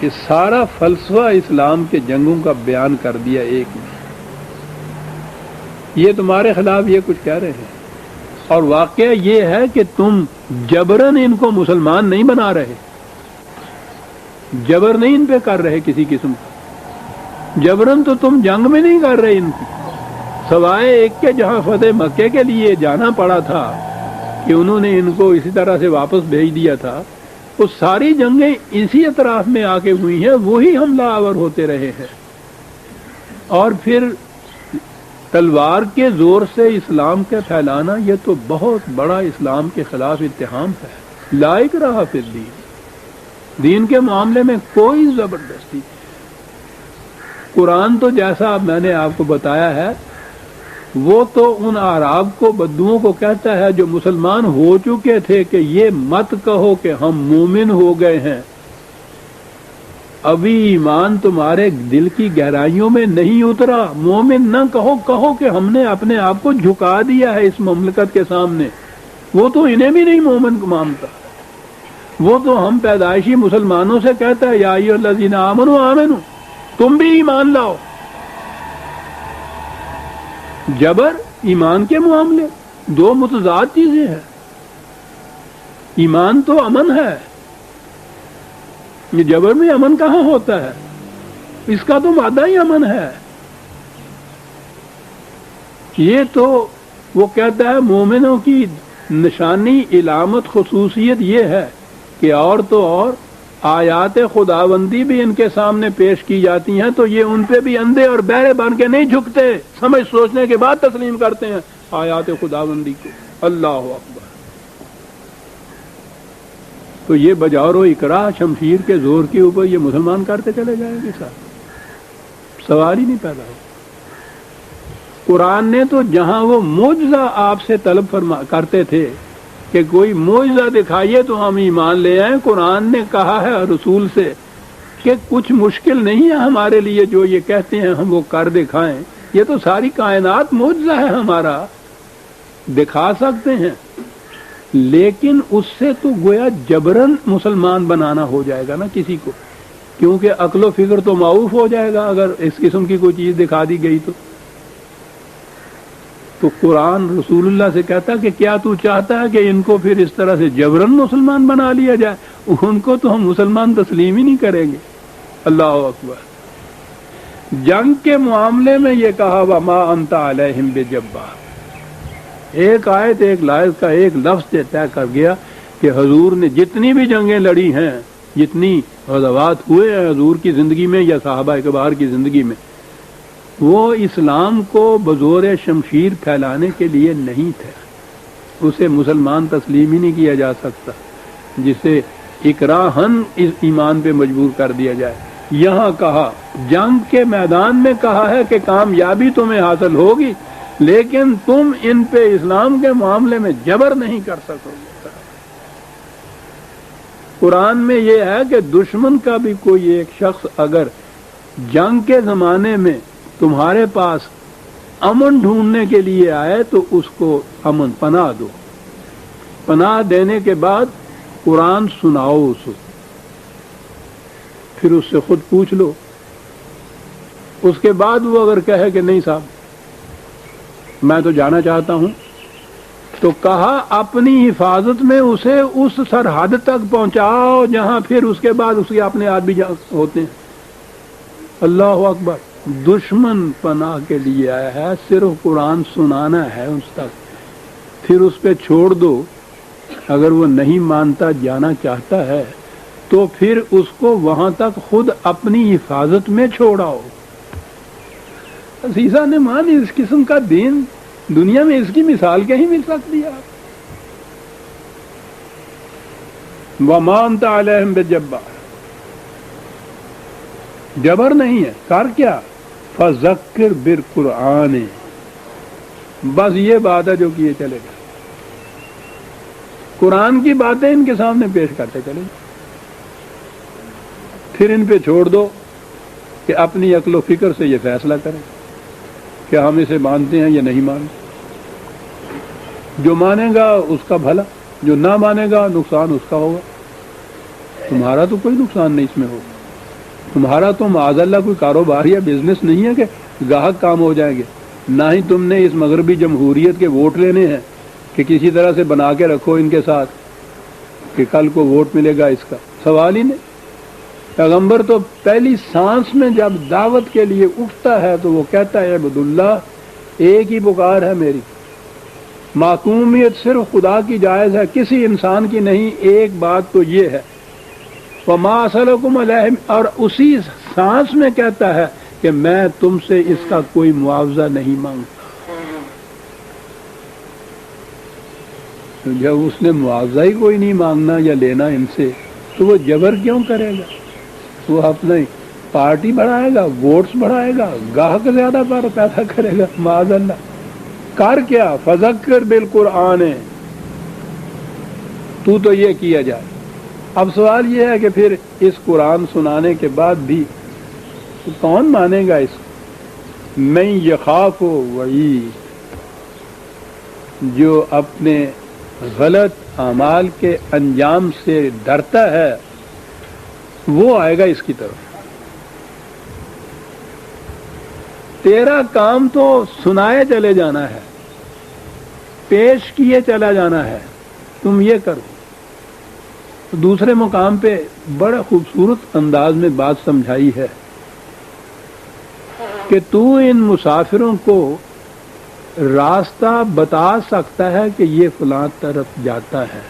کہ سارا فلسفہ اسلام کے جنگوں کا بیان کر دیا ایک میں. یہ تمہارے خلاف یہ کچھ کہہ رہے ہیں، اور واقعہ یہ ہے کہ تم جبرن ان کو مسلمان نہیں بنا رہے، جبر نہیں ان پہ کر رہے کسی قسم کا. جبرن تو تم جنگ میں نہیں کر رہے ان کی، سوائے ایک کے جہاں فتح مکے کے لیے جانا پڑا تھا کہ انہوں نے ان کو اسی طرح سے واپس بھیج دیا تھا. وہ ساری جنگیں اسی اطراف میں آ کے ہوئی ہیں، وہی حملہ آور ہوتے رہے ہیں. اور پھر تلوار کے زور سے اسلام کے پھیلانا، یہ تو بہت بڑا اسلام کے خلاف اتہام ہے. لا اکراہ فی الدین، دین کے معاملے میں کوئی زبردستی. قرآن تو جیسا میں نے آپ کو بتایا ہے، وہ تو ان اعراب کو، بدوؤں کو کہتا ہے جو مسلمان ہو چکے تھے کہ یہ مت کہو کہ ہم مومن ہو گئے ہیں، ابھی ایمان تمہارے دل کی گہرائیوں میں نہیں اترا. مومن نہ کہو، کہو کہ ہم نے اپنے آپ کو جھکا دیا ہے اس مملکت کے سامنے. وہ تو انہیں بھی نہیں مومن مانتا. وہ تو ہم پیدائشی مسلمانوں سے کہتا ہے یا ایھا الذین آمنوا آمنوا، تم بھی ایمان لاؤ. جبر ایمان کے معاملے دو متضاد چیزیں ہیں. ایمان تو امن ہے، یہ جبر میں امن کہاں ہوتا ہے؟ اس کا تو مادہ ہی امن ہے. یہ تو وہ کہتا ہے مومنوں کی نشانی، علامت، خصوصیت یہ ہے کہ اور تو اور آیات خداوندی بھی ان کے سامنے پیش کی جاتی ہیں تو یہ ان پہ بھی اندھے اور بہرے بن کے نہیں جھکتے، سمجھ سوچنے کے بعد تسلیم کرتے ہیں آیات خداوندی کو. اللہ اکبر. تو یہ بجور و اکراہ، شمشیر کے زور کے اوپر یہ مسلمان کرتے چلے جائیں گے، صاحب سوال ہی نہیں پیدا ہو. قرآن نے تو جہاں وہ معجزہ آپ سے طلب کرتے تھے کہ کوئی معجزہ دکھائیے تو ہم ایمان لے آئیں، قرآن نے کہا ہے رسول سے کہ کچھ مشکل نہیں ہے ہمارے لیے، جو یہ کہتے ہیں ہم وہ کر دکھائیں. یہ تو ساری کائنات معجزہ ہے ہمارا، دکھا سکتے ہیں. لیکن اس سے تو گویا جبرن مسلمان بنانا ہو جائے گا نا کسی کو، کیونکہ عقل و فکر تو معاف ہو جائے گا اگر اس قسم کی کوئی چیز دکھا دی گئی تو قرآن رسول اللہ سے کہتا کہ کیا تو چاہتا ہے کہ ان کو پھر اس طرح سے جبرن مسلمان بنا لیا جائے؟ ان کو تو ہم مسلمان تسلیم ہی نہیں کریں گے. اللہ اکبر. جنگ کے معاملے میں یہ کہا وما انت علیہم بجبار، ایک آیت ایک لائز کا ایک لفظ سے طے کر گیا کہ حضور نے جتنی بھی جنگیں لڑی ہیں، جتنی غزوات ہوئے ہیں حضور کی زندگی میں یا صحابہ کبار کی زندگی میں، وہ اسلام کو بزور شمشیر پھیلانے کے لیے نہیں تھے. اسے مسلمان تسلیم ہی نہیں کیا جا سکتا جسے اکراہن اس ایمان پہ مجبور کر دیا جائے. یہاں کہا جنگ کے میدان میں کہا ہے کہ کامیابی تمہیں حاصل ہوگی لیکن تم ان پہ اسلام کے معاملے میں جبر نہیں کر سکو گے. قرآن میں یہ ہے کہ دشمن کا بھی کوئی ایک شخص اگر جنگ کے زمانے میں تمہارے پاس امن ڈھونڈنے کے لیے آئے تو اس کو امن پناہ دو. پناہ دینے کے بعد قرآن سناؤ اسے، پھر اس سے خود پوچھ لو. اس کے بعد وہ اگر کہے کہ نہیں صاحب میں تو جانا چاہتا ہوں، تو کہا اپنی حفاظت میں اسے اس سرحد تک پہنچاؤ جہاں پھر اس کے بعد اس کے اپنے آدمی ہوتے ہیں. اللہ اکبر. دشمن پناہ کے لیے آیا ہے، صرف قرآن سنانا ہے اس تک، پھر اس پہ چھوڑ دو. اگر وہ نہیں مانتا، جانا چاہتا ہے تو پھر اس کو وہاں تک خود اپنی حفاظت میں چھوڑاؤ. عزیزہ نے مان اس قسم کا دین دنیا میں اس کی مثال کہیں مل سکتی ہے؟ وما انت علیہم بجبار، جبر نہیں ہے. کر کیا؟ فذکر بالقرآن، بس یہ بات ہے جو کیے چلے گا. قرآن کی باتیں ان کے سامنے پیش کرتے چلے گا، پھر ان پہ چھوڑ دو کہ اپنی عقل و فکر سے یہ فیصلہ کریں کہ ہم اسے مانتے ہیں یا نہیں مانتے. جو مانے گا اس کا بھلا، جو نہ مانے گا نقصان اس کا ہوگا. تمہارا تو کوئی نقصان نہیں اس میں ہوگا. تمہارا تو معاذ اللہ کوئی کاروبار یا بزنس نہیں ہے کہ گاہک کام ہو جائیں گے، نہ ہی تم نے اس مغربی جمہوریت کے ووٹ لینے ہیں کہ کسی طرح سے بنا کے رکھو ان کے ساتھ کہ کل کو ووٹ ملے گا، اس کا سوال ہی نہیں۔ پیغمبر تو پہلی سانس میں جب دعوت کے لیے اٹھتا ہے تو وہ کہتا ہے عبد اللہ، ایک ہی پکار ہے میری، معصومیت صرف خدا کی جائز ہے، کسی انسان کی نہیں، ایک بات تو یہ ہے وَمَا أَسْأَلُكُمْ عَلَيْهِ، اور اسی سانس میں کہتا ہے کہ میں تم سے اس کا کوئی معاوضہ نہیں مانگتا۔ جب اس نے معاوضہ ہی کوئی نہیں مانگنا یا لینا ان سے تو وہ جبر کیوں کرے گا؟ وہ اپنا پارٹی بڑھائے گا، ووٹس بڑھائے گا، گاہک زیادہ پیدا کرے گا، معاذ اللہ۔ کر کیا؟ فذکر بالقرآن، تو یہ کیا جائے۔ اب سوال یہ ہے کہ پھر اس قرآن سنانے کے بعد بھی کون مانے گا اس کو؟ من یخاف وعید، جو اپنے غلط اعمال کے انجام سے ڈرتا ہے وہ آئے گا اس کی طرف۔ تیرا کام تو سنائے چلے جانا ہے، پیش کیے چلا جانا ہے، تم یہ کرو۔ دوسرے مقام پہ بڑا خوبصورت انداز میں بات سمجھائی ہے کہ تو ان مسافروں کو راستہ بتا سکتا ہے کہ یہ فلاں طرف جاتا ہے۔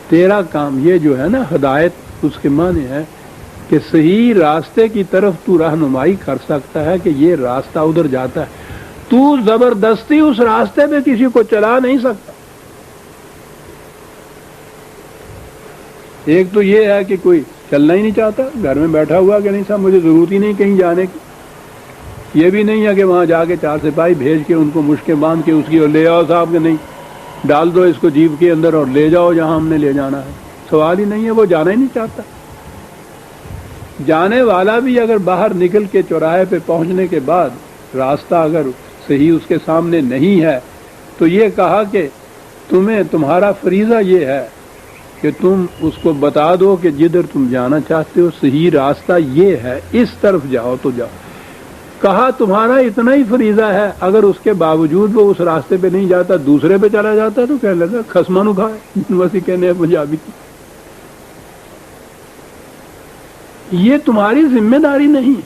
تیرا کام یہ جو ہے نا، ہدایت اس کے معنی ہے کہ صحیح راستے کی طرف تو رہنمائی کر سکتا ہے کہ یہ راستہ ادھر جاتا ہے۔ تو زبردستی اس راستے پہ کسی کو چلا نہیں سکتا۔ ایک تو یہ ہے کہ کوئی چلنا ہی نہیں چاہتا، گھر میں بیٹھا ہوا کہ نہیں صاحب مجھے ضرورت ہی نہیں کہیں جانے کی۔ یہ بھی نہیں ہے کہ وہاں جا کے 4 سپاہی بھیج کے ان کو مشکیں باندھ کے اس کی اور لے آؤ صاحب کہ نہیں، ڈال دو اس کو جیپ کے اندر اور لے جاؤ جہاں ہم نے لے جانا ہے۔ سوال ہی نہیں ہے، وہ جانا ہی نہیں چاہتا۔ جانے والا بھی اگر باہر نکل کے چوراہے پہ پہنچنے کے بعد راستہ اگر صحیح اس کے سامنے نہیں ہے تو یہ کہا کہ تمہارا فریضہ یہ ہے کہ تم اس کو بتا دو کہ جدھر تم جانا چاہتے ہو صحیح راستہ یہ ہے، اس طرف جاؤ تو جاؤ۔ کہا تمہارا اتنا ہی فریضہ ہے، اگر اس کے باوجود وہ اس راستے پہ نہیں جاتا دوسرے پہ چلا جاتا تو کہنے لگا خسما نو کھائے، ویسے کہنے ہیں پنجابی کی۔ یہ تمہاری ذمہ داری نہیں۔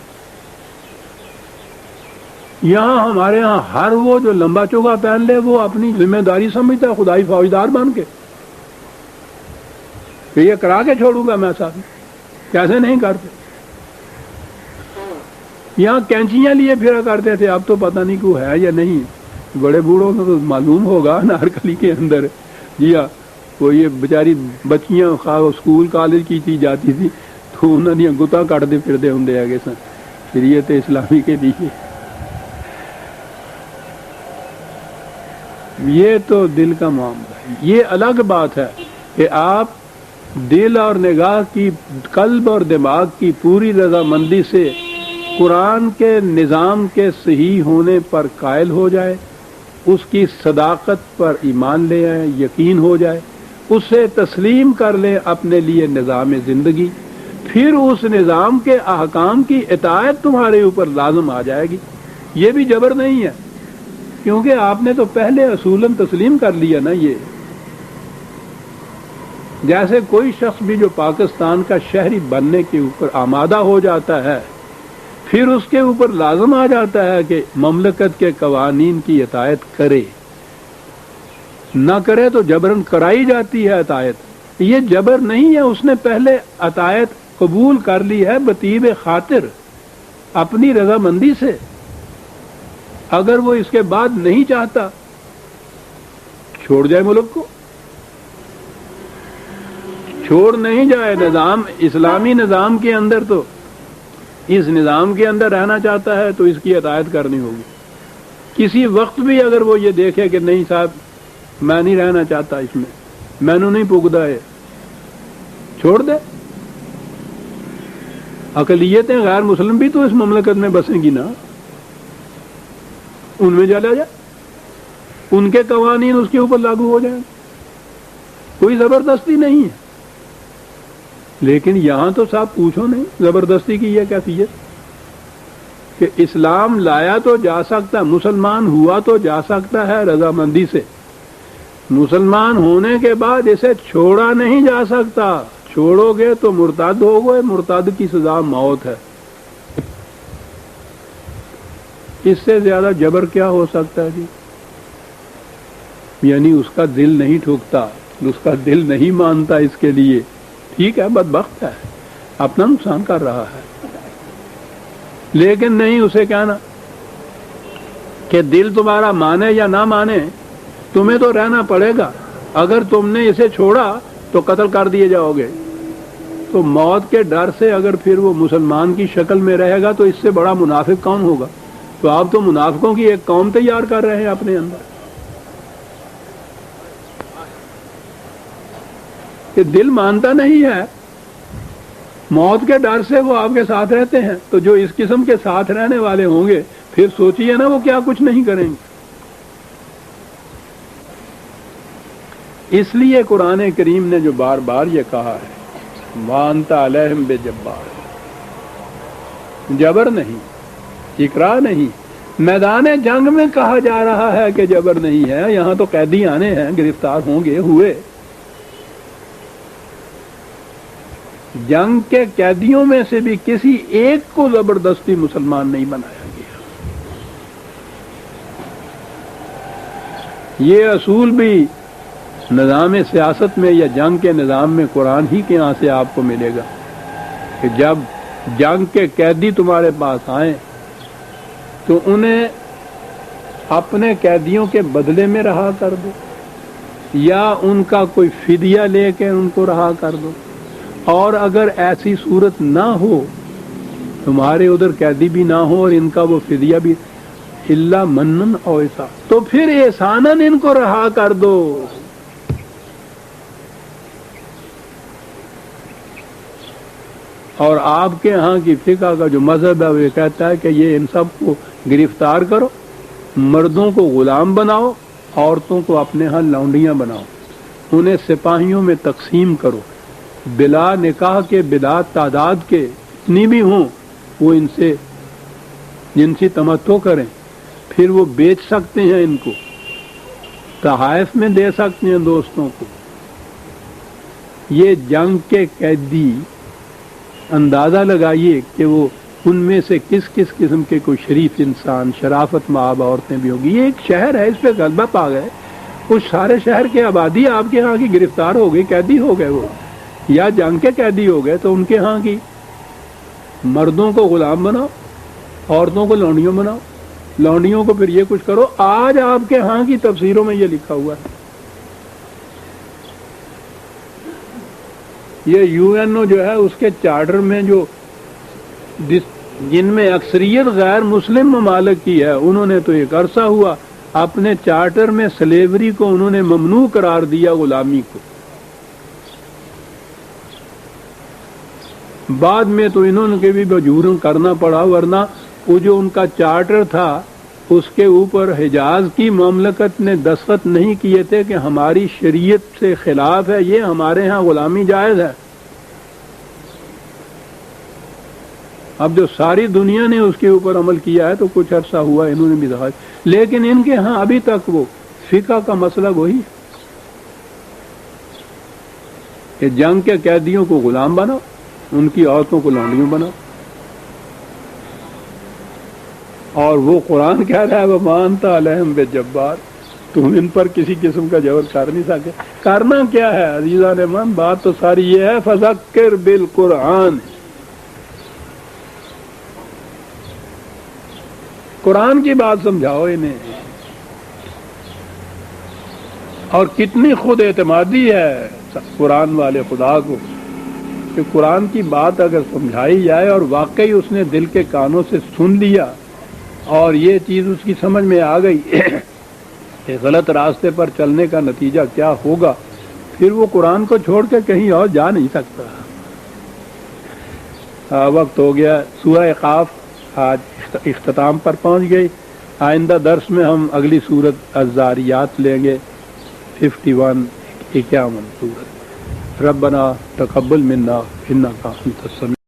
یہاں ہمارے ہاں ہر وہ جو لمبا چوگا پہن لے وہ اپنی ذمہ داری سمجھتا ہے، خدائی فوجدار بن کے کہ یہ کرا کے چھوڑوں گا میں صاحب، کیسے نہیں کرتے۔ یہاں کینچیاں لیے پھرا کرتے تھے، اب تو پتہ نہیں کو ہے یا نہیں، بڑے بوڑھوں کو تو معلوم ہوگا نارکلی کے اندر۔ جی ہاں، وہ یہ بیچاری بچیاں اسکول کالج کی تھی جاتی تھی تو انہوں نے گتا کٹتے پھرتے ہوں آگے سن شریعت اسلامی کے لیے۔ یہ تو دل کا معاملہ ہے۔ یہ الگ بات ہے کہ آپ دل اور نگاہ کی، قلب اور دماغ کی پوری رضامندی سے قرآن کے نظام کے صحیح ہونے پر قائل ہو جائے، اس کی صداقت پر ایمان لے آئے، یقین ہو جائے، اسے تسلیم کر لیں اپنے لیے نظام زندگی، پھر اس نظام کے احکام کی اطاعت تمہارے اوپر لازم آ جائے گی۔ یہ بھی جبر نہیں ہے، کیونکہ آپ نے تو پہلے اصولاً تسلیم کر لیا نا۔ یہ جیسے کوئی شخص بھی جو پاکستان کا شہری بننے کے اوپر آمادہ ہو جاتا ہے، پھر اس کے اوپر لازم آ جاتا ہے کہ مملکت کے قوانین کی اطاعت کرے، نہ کرے تو جبراً کرائی جاتی ہے اطاعت۔ یہ جبر نہیں ہے، اس نے پہلے اطاعت قبول کر لی ہے بطیب خاطر، اپنی رضامندی سے۔ اگر وہ اس کے بعد نہیں چاہتا چھوڑ جائے، ملک کو چھوڑ نہیں جائے۔ نظام اسلامی نظام کے اندر تو اس نظام کے اندر رہنا چاہتا ہے تو اس کی اطاعت کرنی ہوگی۔ کسی وقت بھی اگر وہ یہ دیکھے کہ نہیں صاحب میں نہیں رہنا چاہتا اس میں نے نہیں پگدا ہے، چھوڑ دے۔ اقلیتیں غیر مسلم بھی تو اس مملکت میں بسیں گی نا، ان میں چلا جائے، ان کے قوانین اس کے اوپر لاگو ہو جائیں، کوئی زبردستی نہیں ہے۔ لیکن یہاں تو صاحب پوچھو نہیں زبردستی کی یہ کیفیت کہ اسلام لایا تو جا سکتا ہے، مسلمان ہوا تو جا سکتا ہے رضامندی سے، مسلمان ہونے کے بعد اسے چھوڑا نہیں جا سکتا، چھوڑو گے تو مرتد ہو گئے، مرتد کی سزا موت ہے۔ اس سے زیادہ جبر کیا ہو سکتا ہے جی؟ یعنی اس کا دل نہیں ٹھوکتا، اس کا دل نہیں مانتا اس کے لیے، ٹھیک ہے بدبخت ہے، اپنا نقصان کر رہا ہے، لیکن نہیں اسے کہنا کہ دل تمہارا مانے یا نہ مانے تمہیں تو رہنا پڑے گا، اگر تم نے اسے چھوڑا تو قتل کر دیے جاؤ گے۔ تو موت کے ڈر سے اگر پھر وہ مسلمان کی شکل میں رہے گا تو اس سے بڑا منافق کون ہوگا؟ تو آپ تو منافقوں کی ایک قوم تیار کر رہے ہیں اپنے اندر کہ دل مانتا نہیں ہے، موت کے ڈر سے وہ آپ کے ساتھ رہتے ہیں، تو جو اس قسم کے ساتھ رہنے والے ہوں گے پھر سوچئے نا وہ کیا کچھ نہیں کریں گے۔ اس لیے قرآن کریم نے جو بار بار یہ کہا ہے وَأَنْتَ عَلَيْهِمْ بِجَبَّارٍ، جبر نہیں، اکراہ نہیں، میدان جنگ میں کہا جا رہا ہے کہ جبر نہیں ہے، یہاں تو قیدی آنے ہیں، گرفتار ہوں گے، ہوئے۔ جنگ کے قیدیوں میں سے بھی کسی ایک کو زبردستی مسلمان نہیں بنایا گیا۔ یہ اصول بھی نظام سیاست میں یا جنگ کے نظام میں قرآن ہی کے یہاں سے آپ کو ملے گا کہ جب جنگ کے قیدی تمہارے پاس آئیں تو انہیں اپنے قیدیوں کے بدلے میں رہا کر دو، یا ان کا کوئی فدیہ لے کے ان کو رہا کر دو، اور اگر ایسی صورت نہ ہو، تمہارے ادھر قیدی بھی نہ ہو اور ان کا وہ فدیہ بھی، الا منن او احسان، تو پھر احساناً ان کو رہا کر دو۔ اور آپ کے ہاں کی فقہ کا جو مذہب ہے وہ یہ کہتا ہے کہ یہ ان سب کو گرفتار کرو، مردوں کو غلام بناؤ، عورتوں کو اپنے ہاں لونڈیاں بناؤ، انہیں سپاہیوں میں تقسیم کرو، بلا نکاح کے بلا تعداد کے اتنی بھی ہوں وہ ان سے جنسی تمتع کریں، پھر وہ بیچ سکتے ہیں، ان کو تحائف میں دے سکتے ہیں دوستوں کو۔ یہ جنگ کے قیدی اندازہ لگائیے کہ وہ ان میں سے کس کس قسم کے کوئی شریف انسان، شرافت مآب عورتیں بھی ہوگی۔ یہ ایک شہر ہے، اس پہ غلبہ پا گئے، اس سارے شہر کی آبادی آپ کے ہاں کی گرفتار ہو گئی، قیدی ہو گئے، وہ یا جنگ کے قیدی ہو گئے، تو ان کے ہاں کی مردوں کو غلام بناؤ، عورتوں کو لونڈیوں بناؤ، لونڈیوں کو پھر یہ کچھ کرو۔ آج آپ کے ہاں کی تفسیروں میں یہ لکھا ہوا ہے۔ یہ یو این او جو ہے اس کے چارٹر میں جو جن میں اکثریت غیر مسلم ممالک کی ہے، انہوں نے تو ایک عرصہ ہوا اپنے چارٹر میں سلیوری کو انہوں نے ممنوع قرار دیا، غلامی کو۔ بعد میں تو انہوں نے بھی مجبور کرنا پڑا، ورنہ وہ جو ان کا چارٹر تھا اس کے اوپر حجاز کی مملکت نے دستخط نہیں کیے تھے کہ ہماری شریعت سے خلاف ہے، یہ ہمارے ہاں غلامی جائز ہے۔ اب جو ساری دنیا نے اس کے اوپر عمل کیا ہے تو کچھ عرصہ ہوا انہوں نے بھی دخل، لیکن ان کے ہاں ابھی تک وہ فقہ کا مسئلہ وہی ہے کہ جنگ کے قیدیوں کو غلام بناؤ، ان کی عورتوں کو لونڈیوں بناؤ، اور وہ قرآن کہہ رہا ہے وَمَا أَنْتَ عَلَيْهِمْ بِجَبَّارٍ، تم ان پر کسی قسم کا جبر کر نہیں سکتے۔ کرنا کیا ہے عزیزان من؟ بات تو ساری یہ ہے فَذَكِّرْ بِالْقُرْآنِ، قرآن کی بات سمجھاؤ انہیں۔ اور کتنی خود اعتمادی ہے قرآن والے خدا کو کہ قرآن کی بات اگر سمجھائی جائے اور واقعی اس نے دل کے کانوں سے سن لیا اور یہ چیز اس کی سمجھ میں آ گئی کہ غلط راستے پر چلنے کا نتیجہ کیا ہوگا، پھر وہ قرآن کو چھوڑ کے کہیں اور جا نہیں سکتا۔ وقت ہو گیا، سورہ قاف آج اختتام پر پہنچ گئی۔ آئندہ درس میں ہم اگلی سورت الذاریات لیں گے، 51 سورت۔ ربنا تقبل منا انک انت السمیع